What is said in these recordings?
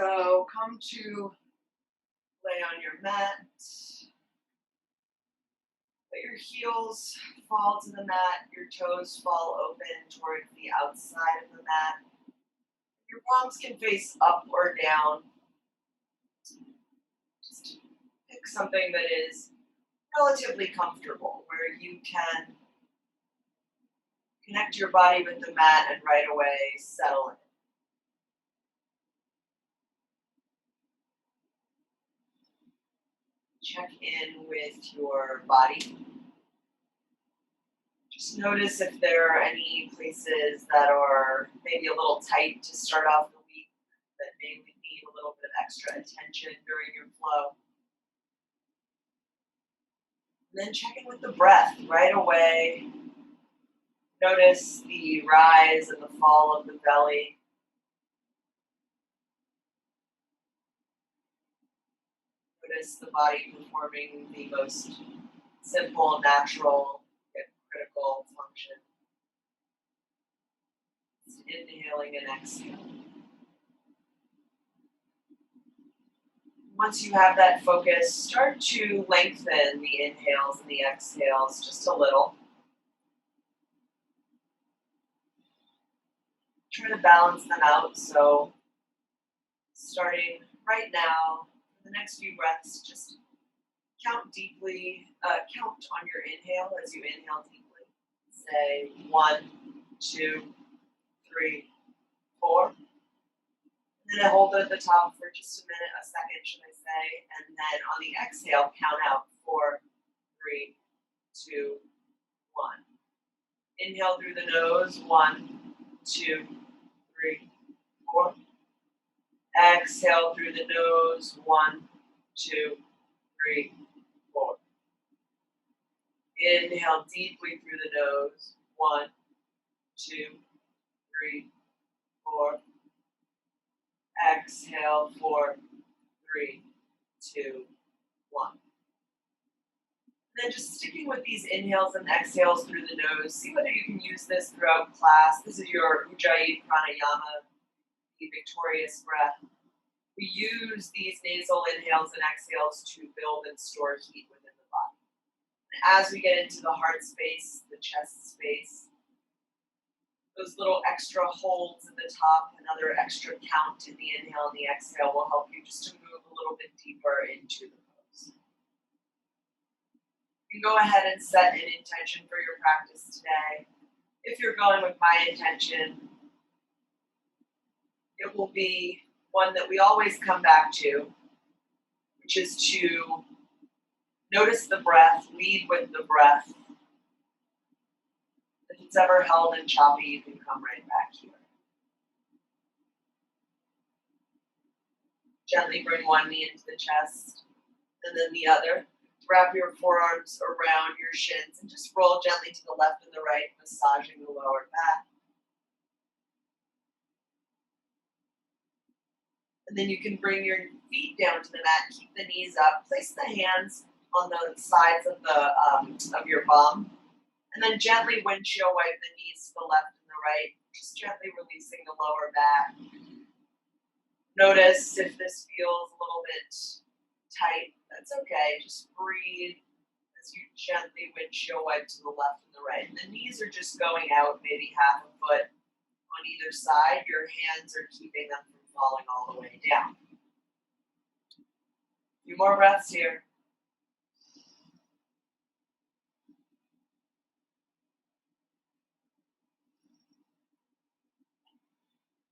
So come to lay on your mat. Let your heels fall to the mat, your toes fall open towards the outside of the mat. Your palms can face up or down. Just pick something that is relatively comfortable, where you can connect your body with the mat and right away settle in. Check in with your body. Just notice if there are any places that are maybe a little tight to start off the week that maybe need a little bit of extra attention during your flow. And then check in with the breath right away. Notice the rise and the fall of the belly. Notice the body performing the most simple, natural, yet critical function. Just inhaling and exhaling. Once you have that focus, start to lengthen the inhales and the exhales just a little. Try to balance them out, so starting right now, for the next few breaths, just count deeply, count on your inhale as you inhale deeply. Say 1, 2, 3, 4. And then hold it at the top for just a minute, a second, should I say. And then on the exhale, count out 4, 3, 2, 1. Inhale through the nose, 1, 2, 3, 4. Exhale through the nose, 1, 2, 3, 4. Inhale deeply through the nose, 1, 2, 3, 4. Exhale, 4, 3, 2, 1. And then just sticking with these inhales and exhales through the nose, see whether you can use this throughout class. This is your Ujjayi Pranayama, the victorious breath. We use these nasal inhales and exhales to build and store heat within the body. And as we get into the heart space, the chest space, those little extra holds at the top, another extra count in the inhale and the exhale will help you just to move a little bit deeper into the pose. You can go ahead and set an intention for your practice today. If you're going with my intention, it will be one that we always come back to, which is to notice the breath, lead with the breath. If it's ever held and choppy, you can come right back here. Gently bring one knee into the chest and then the other. Wrap your forearms around your shins and just roll gently to the left and the right, massaging the lower back. And then you can bring your feet down to the mat, keep the knees up, place the hands on the sides of your bum, and then gently windshield wipe the knees to the left and the right, just gently releasing the lower back. Notice if this feels a little bit tight, that's okay. Just breathe as you gently windshield wipe to the left and the right. And the knees are just going out maybe half a foot on either side. Your hands are keeping them from falling all the way down. A few more breaths here.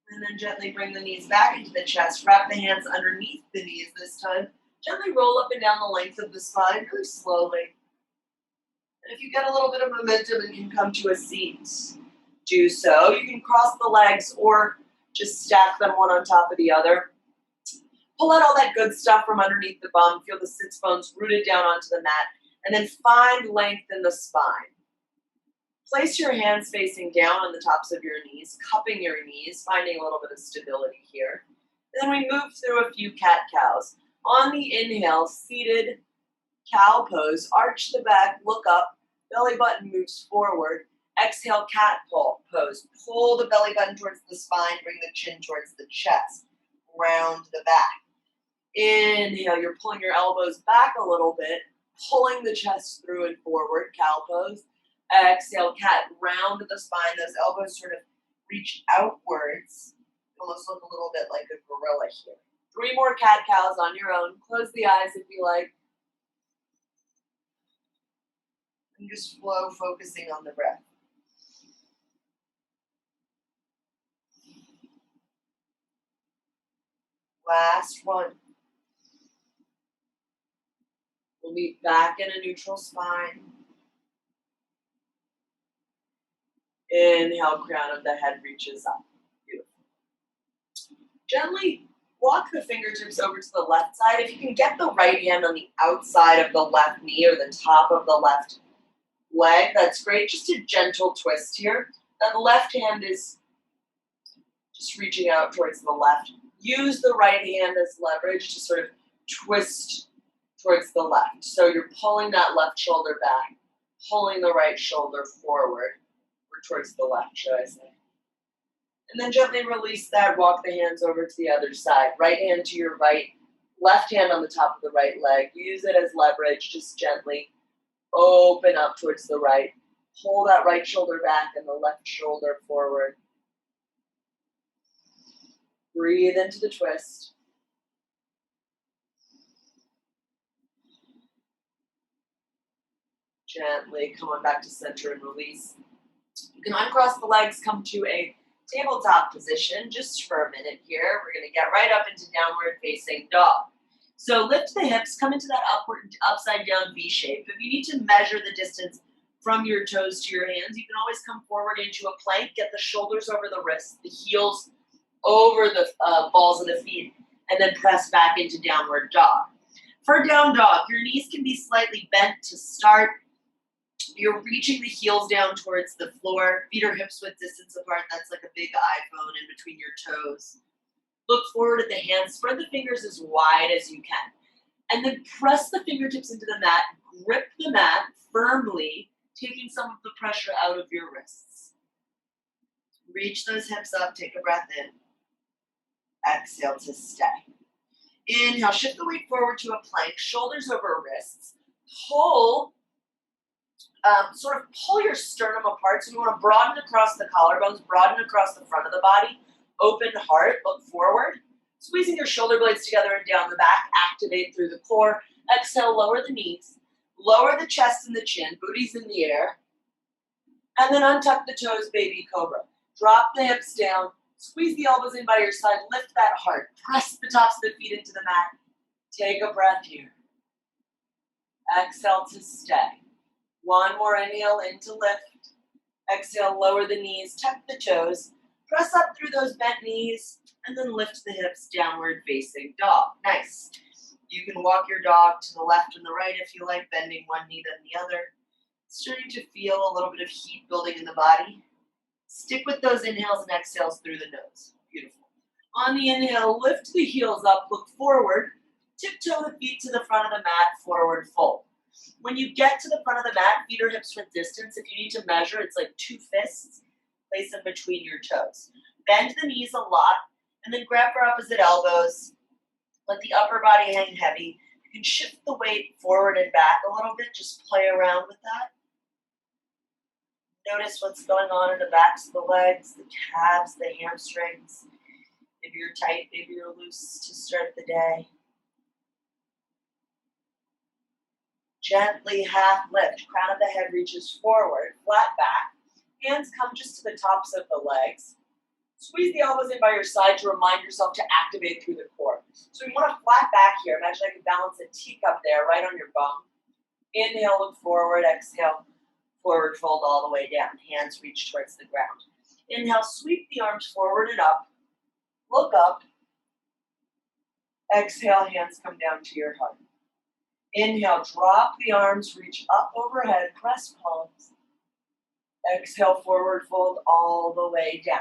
And then gently bring the knees back into the chest. Wrap the hands underneath the knees this time. Gently roll up and down the length of the spine, really slowly. And if you get a little bit of momentum and can come to a seat, do so. You can cross the legs or just stack them one on top of the other. Pull out all that good stuff from underneath the bum. Feel the sits bones rooted down onto the mat. And then find length in the spine. Place your hands facing down on the tops of your knees, cupping your knees, finding a little bit of stability here. And then we move through a few cat-cows. On the inhale, seated cow pose, arch the back, look up, belly button moves forward. Exhale, cat pose. Pull the belly button towards the spine, bring the chin towards the chest. round the back. Inhale, you're pulling your elbows back a little bit, pulling the chest through and forward, cow pose. Exhale, cat, round the spine. Those elbows sort of reach outwards. Almost look a little bit like a gorilla here. 3 more cat-cows on your own. Close the eyes if you like. And just flow, focusing on the breath. Last one. We'll meet back in a neutral spine. Inhale, crown of the head reaches up. Beautiful. Gently walk the fingertips over to the left side. If you can get the right hand on the outside of the left knee or the top of the left leg, that's great. Just a gentle twist here. And the left hand is just reaching out towards the left. Use the right hand as leverage to sort of twist towards the left. So you're pulling that left shoulder back, pulling the right shoulder forward, or towards the left, should I say. And then gently release that, walk the hands over to the other side. Right hand to your right, left hand on the top of the right leg. Use it as leverage, just gently open up towards the right. Pull that right shoulder back and the left shoulder forward. Breathe into the twist. Gently come on back to center and release. You can uncross the legs, come to a tabletop position just for a minute here. We're going to get right up into downward facing dog. So lift the hips, come into that upward, upside down V shape. If you need to measure the distance from your toes to your hands, you can always come forward into a plank, get the shoulders over the wrists, the heels over the balls of the feet, and then press back into downward dog. For down dog, your knees can be slightly bent to start. You're reaching the heels down towards the floor, feet are hips width distance apart. That's like a big iPhone in between your toes. Look forward at the hands, spread the fingers as wide as you can. And then press the fingertips into the mat, grip the mat firmly, taking some of the pressure out of your wrists. Reach those hips up, take a breath in. Exhale to stay. Inhale, shift the weight forward to a plank, shoulders over wrists. Pull, sort of pull your sternum apart. So you want to broaden across the collarbones, broaden across the front of the body. Open heart, look forward. Squeezing your shoulder blades together and down the back. Activate through the core. Exhale, lower the knees. Lower the chest and the chin, booties in the air. And then untuck the toes, baby cobra. Drop the hips down. Squeeze the elbows in by your side. Lift that heart. Press the tops of the feet into the mat. Take a breath here. Exhale to stay. One more inhale in to lift. Exhale, lower the knees, tuck the toes. Press up through those bent knees, and then lift the hips, downward facing dog. Nice. You can walk your dog to the left and the right if you like, bending one knee then the other. Starting to feel a little bit of heat building in the body. Stick with those inhales and exhales through the nose. Beautiful. On the inhale, lift the heels up, look forward. Tiptoe the feet to the front of the mat, forward fold. When you get to the front of the mat, feet or hips width distance. If you need to measure, it's like 2 fists. Place them between your toes. Bend the knees a lot, and then grab for opposite elbows. Let the upper body hang heavy. You can shift the weight forward and back a little bit. Just play around with that. Notice what's going on in the backs of the legs, the calves, the hamstrings. Maybe you're tight, maybe you're loose to start the day. Gently half lift. Crown of the head reaches forward, flat back. Hands come just to the tops of the legs. Squeeze the elbows in by your side to remind yourself to activate through the core. So we want a flat back here. Imagine I can balance a teacup there right on your bum. Inhale, look forward. Exhale, forward fold all the way down. Hands reach towards the ground. Inhale, sweep the arms forward and up. Look up. Exhale, hands come down to your heart. Inhale, drop the arms, reach up overhead, press palms. Exhale, forward fold all the way down.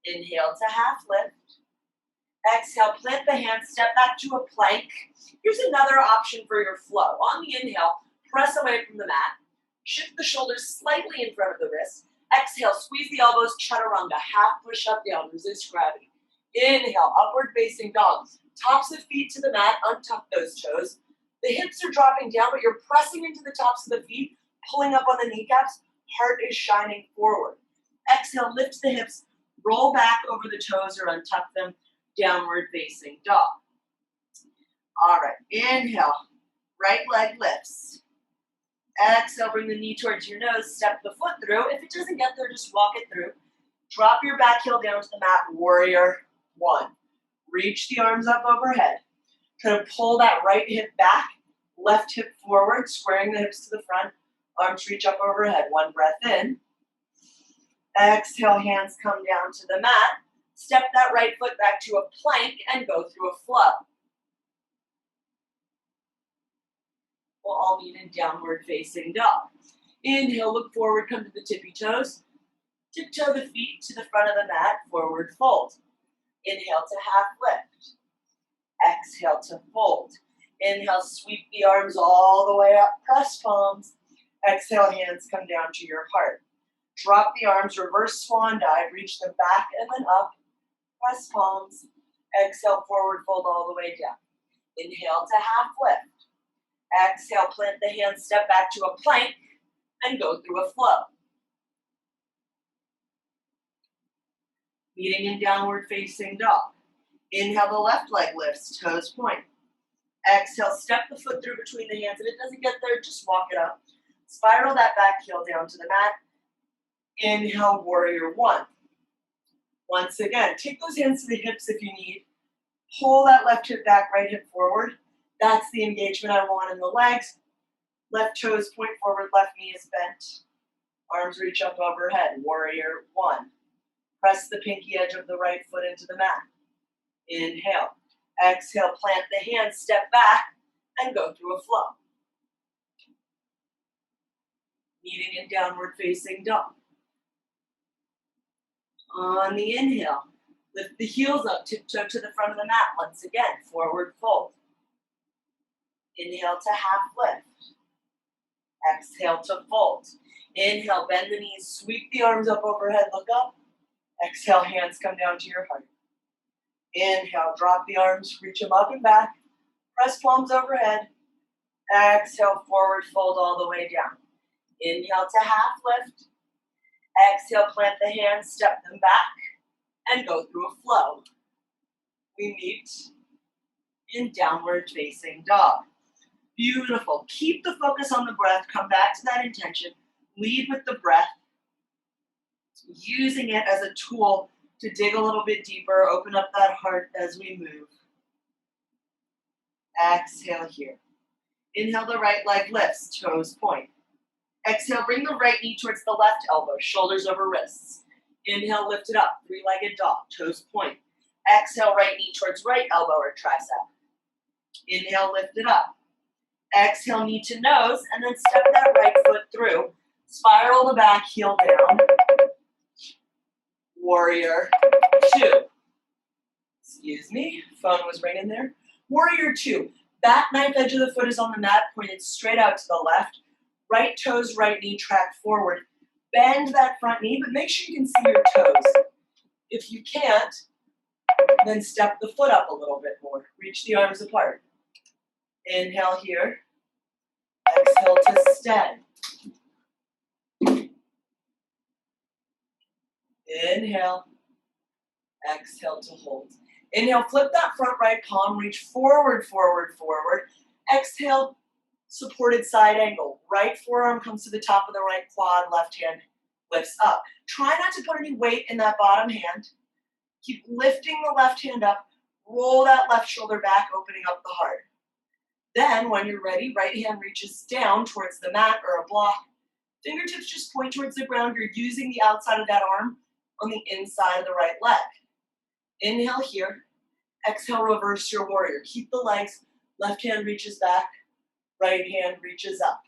Inhale to half lift. Exhale, plant the hands, step back to a plank. Here's another option for your flow. On the inhale, press away from the mat. Shift the shoulders slightly in front of the wrist. Exhale, squeeze the elbows, chaturanga, half push up down, resist gravity. Inhale, upward facing dog. Tops of feet to the mat, untuck those toes. The hips are dropping down, but you're pressing into the tops of the feet, pulling up on the kneecaps. Heart is shining forward. Exhale, lift the hips, roll back over the toes or untuck them, downward facing dog. All right, inhale, right leg lifts. Exhale, bring the knee towards your nose, step the foot through. If it doesn't get there, just walk it through. Drop your back heel down to the mat, warrior one. Reach the arms up overhead. Try to pull that right hip back, left hip forward, squaring the hips to the front. Arms reach up overhead. One breath in. Exhale, hands come down to the mat. Step that right foot back to a plank and go through a flow. We'll all meet in downward facing dog. Inhale, look forward, come to the tippy toes. Tiptoe the feet to the front of the mat, forward fold. Inhale to half lift. Exhale to fold. Inhale, sweep the arms all the way up, press palms. Exhale, hands come down to your heart. Drop the arms, reverse swan dive, reach them back and then up, press palms. Exhale, forward fold all the way down. Inhale to half lift. Exhale, plant the hands, step back to a plank and go through a flow. Meeting in downward facing dog. Inhale, the left leg lifts, toes point. Exhale, step the foot through between the hands. If it doesn't get there, just walk it up. Spiral that back heel down to the mat. Inhale, warrior one. Once again, take those hands to the hips if you need. Pull that left hip back, right hip forward. That's the engagement I want in the legs. Left toes point forward, left knee is bent. Arms reach up overhead, warrior one. Press the pinky edge of the right foot into the mat. Inhale. Exhale, plant the hands, step back, and go through a flow. Meeting in downward facing dog. On the inhale, lift the heels up, tiptoe to the front of the mat. Once again, forward fold. Inhale to half lift. Exhale to fold. Inhale, bend the knees, sweep the arms up overhead, look up. Exhale, hands come down to your heart. Inhale, drop the arms, reach them up and back. Press palms overhead. Exhale, forward fold all the way down. Inhale to half lift. Exhale, plant the hands, step them back, and go through a flow. We meet in downward facing dog. Beautiful. Keep the focus on the breath. Come back to that intention. Lead with the breath. Using it as a tool to dig a little bit deeper, open up that heart as we move. Exhale here. Inhale, the right leg lifts, toes point. Exhale, bring the right knee towards the left elbow, shoulders over wrists. Inhale, lift it up, three-legged dog, toes point. Exhale, right knee towards right elbow or tricep. Inhale, lift it up. Exhale, knee to nose, and then step that right foot through. Spiral the back heel down. Warrior two. Excuse me, phone was ringing there. Warrior two. Back knife edge of the foot is on the mat, pointed straight out to the left. Right toes, right knee track forward. Bend that front knee, but make sure you can see your toes. If you can't, then step the foot up a little bit more. Reach the arms apart. Inhale here. Exhale to extend. Inhale. Exhale to hold. Inhale, flip that front right palm, reach forward, forward, forward. Exhale, supported side angle. Right forearm comes to the top of the right quad, left hand lifts up. Try not to put any weight in that bottom hand. Keep lifting the left hand up. Roll that left shoulder back, opening up the heart. Then, when you're ready, right hand reaches down towards the mat or a block. Fingertips just point towards the ground. You're using the outside of that arm on the inside of the right leg. Inhale here. Exhale, reverse your warrior. Keep the legs. Left hand reaches back. Right hand reaches up.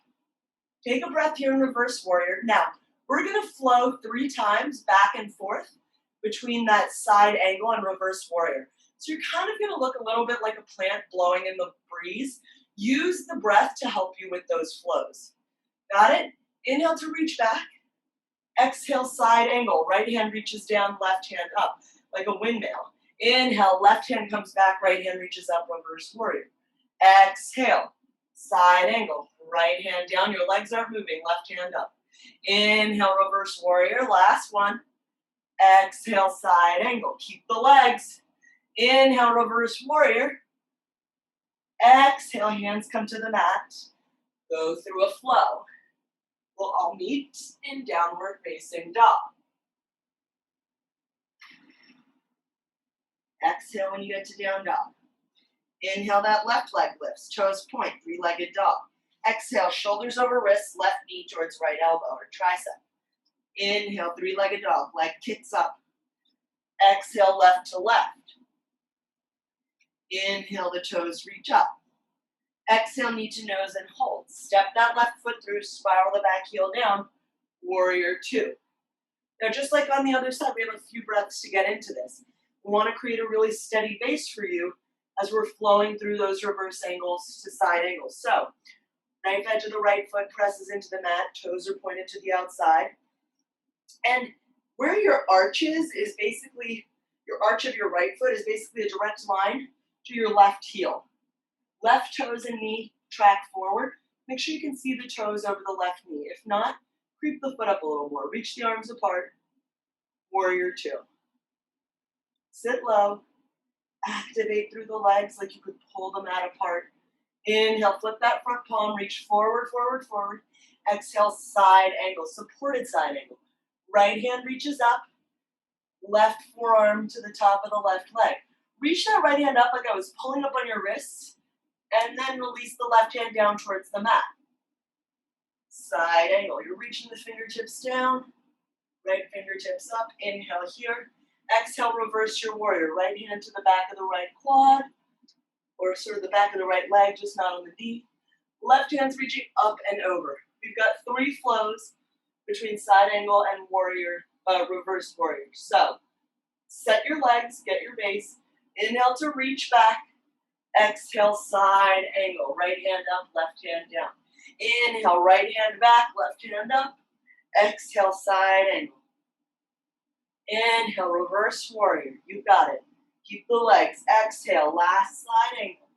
Take a breath here in reverse warrior. Now, we're going to flow 3 times back and forth between that side angle and reverse warrior. So you're kind of going to look a little bit like a plant blowing in the breeze. Use the breath to help you with those flows. Got it? Inhale to reach back. Exhale, side angle. Right hand reaches down, left hand up, like a windmill. Inhale, left hand comes back, right hand reaches up, reverse warrior. Exhale, side angle, right hand down, your legs aren't moving, left hand up. Inhale, reverse warrior, last one. Exhale, side angle, keep the legs. Inhale, reverse warrior. Exhale, hands come to the mat. Go through a flow. We'll all meet in downward facing dog. Exhale when you get to down dog. Inhale, that left leg lifts, toes point, three-legged dog. Exhale, shoulders over wrists, left knee towards right elbow or tricep. Inhale, three-legged dog, leg kicks up. Exhale, left to left. Inhale, the toes reach up. Exhale, knee to nose and hold. Step that left foot through, spiral the back heel down, warrior two. Now, just like on the other side, we have a few breaths to get into this. We want to create a really steady base for you as we're flowing through those reverse angles to side angles. So, knife edge of the right foot presses into the mat, toes are pointed to the outside. And where your arch is basically, your arch of your right foot is basically a direct line to your left heel. Left toes and knee track forward. Make sure you can see the toes over the left knee. If not, creep the foot up a little more. Reach the arms apart. Warrior two. Sit low. Activate through the legs like you could pull the mat apart. Inhale, flip that front palm, reach forward, forward, forward. Exhale, side angle, supported side angle. Right hand reaches up. Left forearm to the top of the left leg. Reach that right hand up like I was pulling up on your wrists. And then release the left hand down towards the mat. Side angle. You're reaching the fingertips down. Right fingertips up. Inhale here. Exhale, reverse your warrior. Right hand to the back of the right quad. Or sort of the back of the right leg, just not on the knee. Left hand's reaching up and over. We've got three flows between side angle and warrior, reverse warrior. So, set your legs, get your base. Inhale to reach back. Exhale, side angle. Right hand up, left hand down. Inhale, right hand back, left hand up. Exhale, side angle. Inhale, reverse warrior. You got it. Keep the legs. Exhale, last side angle.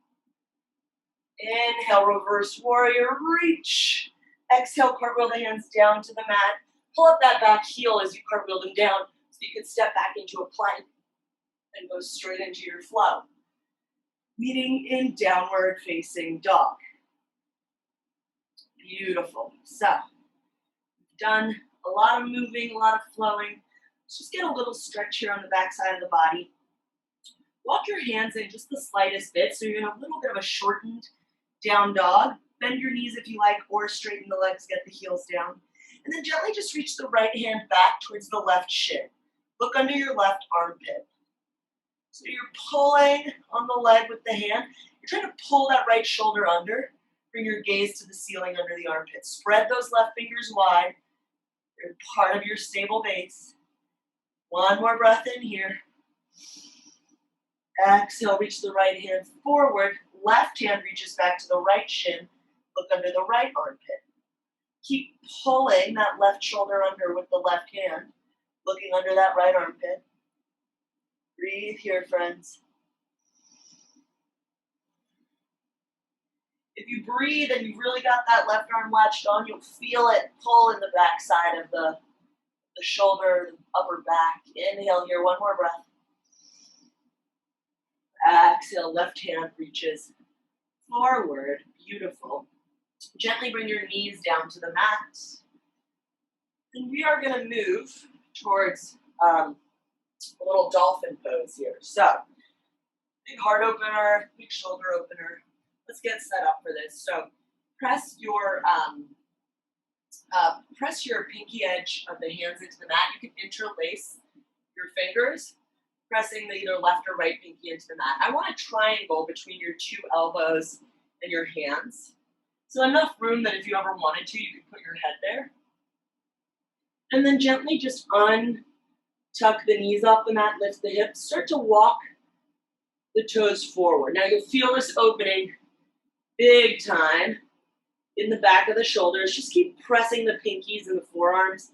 Inhale, reverse warrior. Reach. Exhale, cartwheel the hands down to the mat. Pull up that back heel as you cartwheel them down so you can step back into a plank and go straight into your flow. Meeting in downward facing dog. Beautiful. So, we've done a lot of moving, a lot of flowing. Let's just get a little stretch here on the back side of the body. Walk your hands in just the slightest bit, so you're in a little bit of a shortened down dog. Bend your knees if you like, or straighten the legs, get the heels down. And then gently just reach the right hand back towards the left shin. Look under your left armpit. So you're pulling on the leg with the hand. You're trying to pull that right shoulder under. Bring your gaze to the ceiling under the armpit. Spread those left fingers wide. They're part of your stable base. One more breath in here. Exhale, reach the right hand forward. Left hand reaches back to the right shin. Look under the right armpit. Keep pulling that left shoulder under with the left hand. Looking under that right armpit. Breathe here, friends. If you breathe and you've really got that left arm latched on, you'll feel it pull in the back side of the shoulder, the upper back. Inhale here, one more breath. Exhale, left hand reaches forward. Beautiful. Gently bring your knees down to the mat. And we are going to move towards a little dolphin pose here. So, big heart opener, big shoulder opener. Let's get set up for this. So, press your pinky edge of the hands into the mat. You can interlace your fingers, pressing the either left or right pinky into the mat. I want a triangle between your two elbows and your hands. So enough room that if you ever wanted to, you could put your head there. And then gently just untuck the knees off the mat, lift the hips, start to walk the toes forward. Now you'll feel this opening big time in the back of the shoulders. Just keep pressing the pinkies and the forearms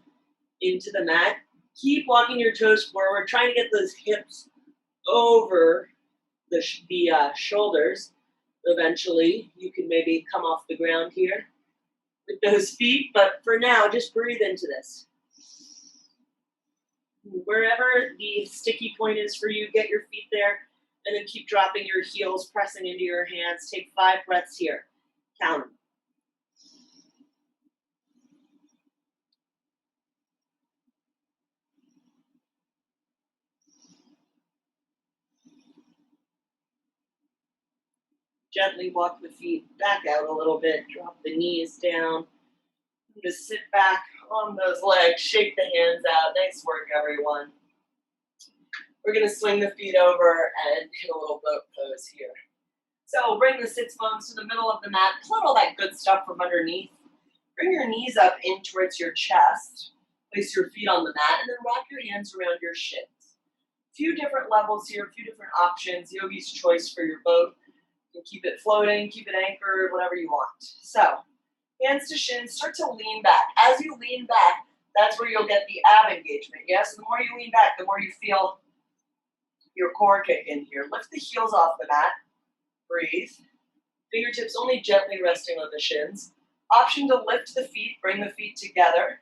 into the mat. Keep walking your toes forward, trying to get those hips over the shoulders. Eventually, you can maybe come off the ground here with those feet, but for now, just breathe into this. Wherever the sticky point is for you, get your feet there, and then keep dropping your heels, pressing into your hands. Take 5 breaths here. Count them. Gently walk the feet back out a little bit, drop the knees down. Just sit back on those legs, shake the hands out. Nice work, everyone. We're gonna swing the feet over and hit a little boat pose here. So bring the sits bones to the middle of the mat, pull out all that good stuff from underneath. Bring your knees up in towards your chest. Place your feet on the mat and then wrap your hands around your shins. A few different levels here, a few different options. Yogi's choice for your boat. You can keep it floating, keep it anchored, whatever you want. So, hands to shins, start to lean back. As you lean back, that's where you'll get the ab engagement. Yes, the more you lean back, the more you feel your core kick in here. Lift the heels off the mat. Breathe. Fingertips only gently resting on the shins. Option to lift the feet, bring the feet together.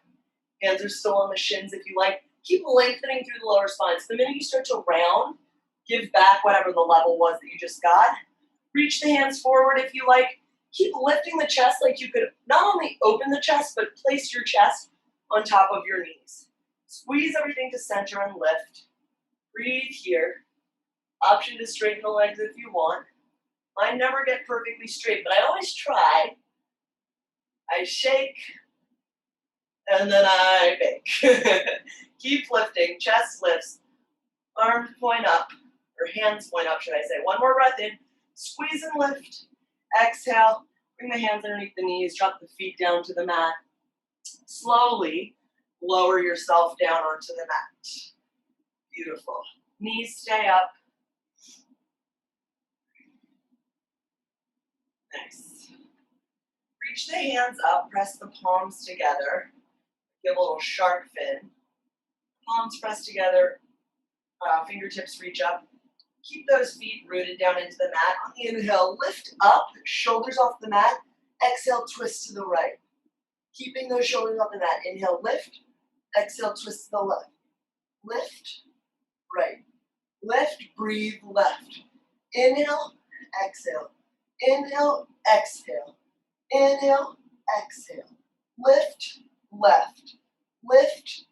Hands are still on the shins if you like. Keep lengthening through the lower spine. So the minute you start to round, give back whatever the level was that you just got. Reach the hands forward if you like. Keep lifting the chest like you could not only open the chest, but place your chest on top of your knees. Squeeze everything to center and lift. Breathe here. Option to straighten the legs if you want. Mine never get perfectly straight, but I always try. I shake, and then I bake. Keep lifting, chest lifts, arms point up, or hands point up, should I say. One more breath in, squeeze and lift. Exhale, bring the hands underneath the knees, drop the feet down to the mat. Slowly lower yourself down onto the mat. Beautiful. Knees stay up. Nice. Reach the hands up, press the palms together. Give a little shark fin. Palms press together, fingertips reach up. Keep those feet rooted down into the mat. On the inhale, lift up, shoulders off the mat. Exhale, twist to the right. Keeping those shoulders off the mat. Inhale, lift. Exhale, twist to the left. Lift, right. Lift, breathe, left. Inhale, exhale. Inhale, exhale. Inhale, exhale. Lift, left. Lift,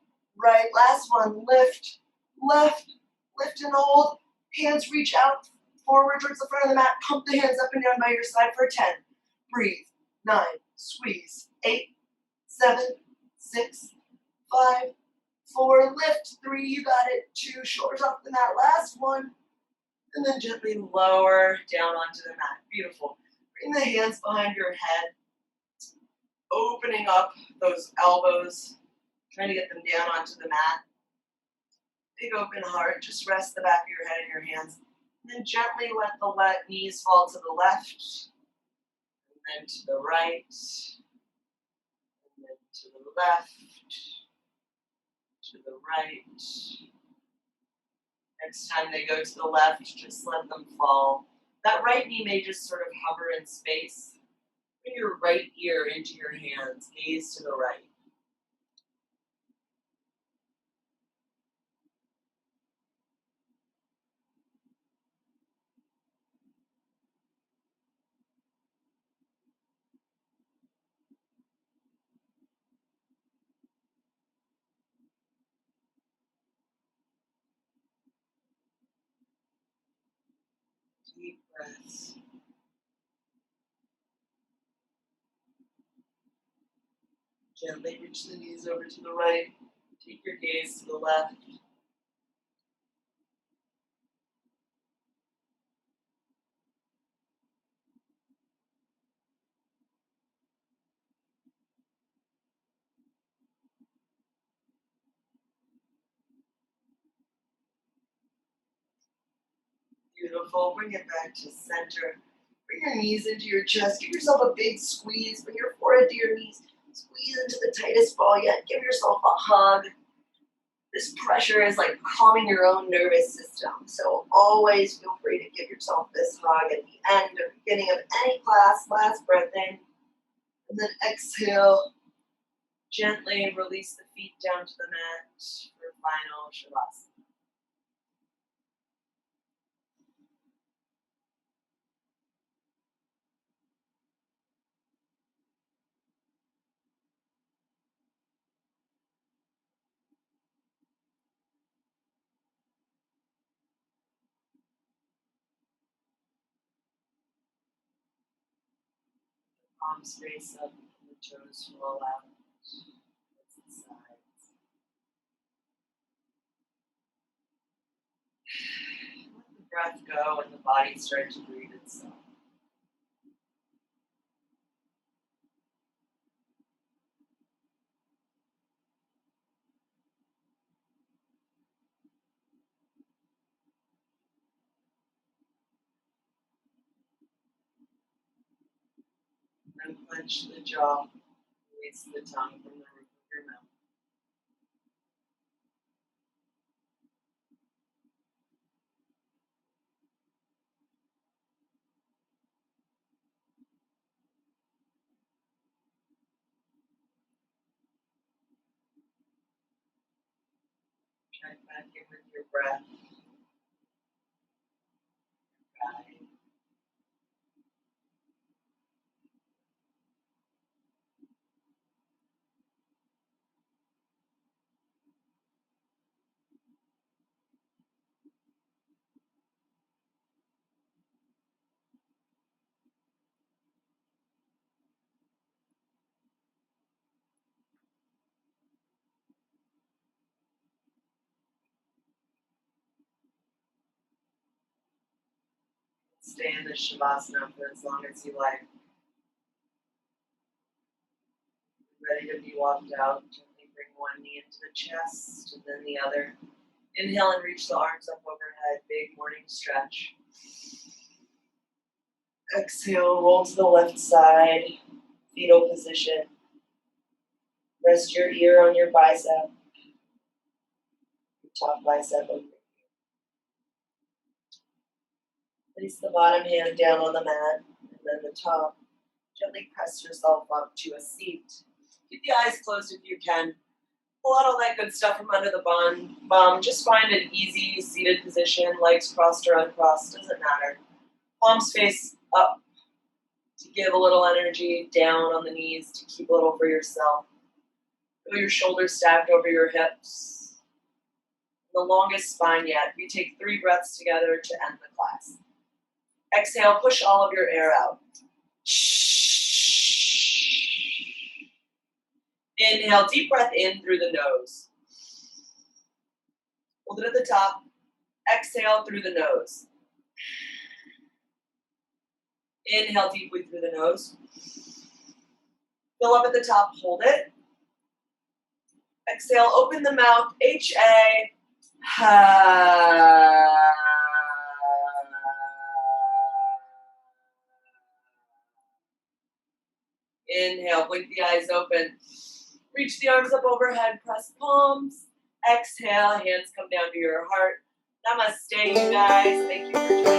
right. Last one. Lift, left. Lift and hold. Hands reach out forward towards the front of the mat. Pump the hands up and down by your side for 10. Breathe. 9. Squeeze. 8, 7, 6, 5, 4. Lift. 3. You got it. 2. Shoulders off the mat. Last one. And then gently lower down onto the mat. Beautiful. Bring the hands behind your head. Opening up those elbows. Trying to get them down onto the mat. Big open heart. Just rest the back of your head in your hands. And then gently let the knees fall to the left. And then to the right. And then to the left. To the right. Next time they go to the left, just let them fall. That right knee may just sort of hover in space. Bring your right ear into your hands. Gaze to the right. Deep breaths. Gently reach the knees over to the right. Take your gaze to the left. Beautiful. Bring it back to center. Bring your knees into your chest. Give yourself a big squeeze. Bring your forehead to your knees. Squeeze into the tightest ball yet. Give yourself a hug. This pressure is like calming your own nervous system. So always feel free to give yourself this hug at the end or beginning of any class. Last breath in. And then exhale. Gently release the feet down to the mat for final shavasana. Palms face up, and the toes roll out. Towards the sides. Let the breath go and the body start to breathe itself. Then clench the jaw, release the tongue from the roof of your mouth. Check back in with your breath. Guide. Stay in this shavasana for as long as you like. Ready to be walked out. Gently bring one knee into the chest and then the other. Inhale and reach the arms up overhead. Big morning stretch. Exhale, roll to the left side. Fetal position. Rest your ear on your bicep. Your top bicep over. Place the bottom hand down on the mat and then the top. Gently press yourself up to a seat. Keep the eyes closed if you can. Pull out all that good stuff from under the bum. Just find an easy seated position, legs crossed or uncrossed, doesn't matter. Palms face up to give a little energy, down on the knees to keep a little for yourself. Feel your shoulders stacked over your hips. The longest spine yet. We take 3 breaths together to end the class. Exhale, push all of your air out. Inhale, deep breath in through the nose. Hold it at the top. Exhale through the nose. Inhale deeply through the nose. Fill up at the top, hold it. Exhale, open the mouth, H-A. Inhale, blink the eyes open. Reach the arms up overhead, press palms. Exhale, hands come down to your heart. Namaste, you guys. Thank you for joining.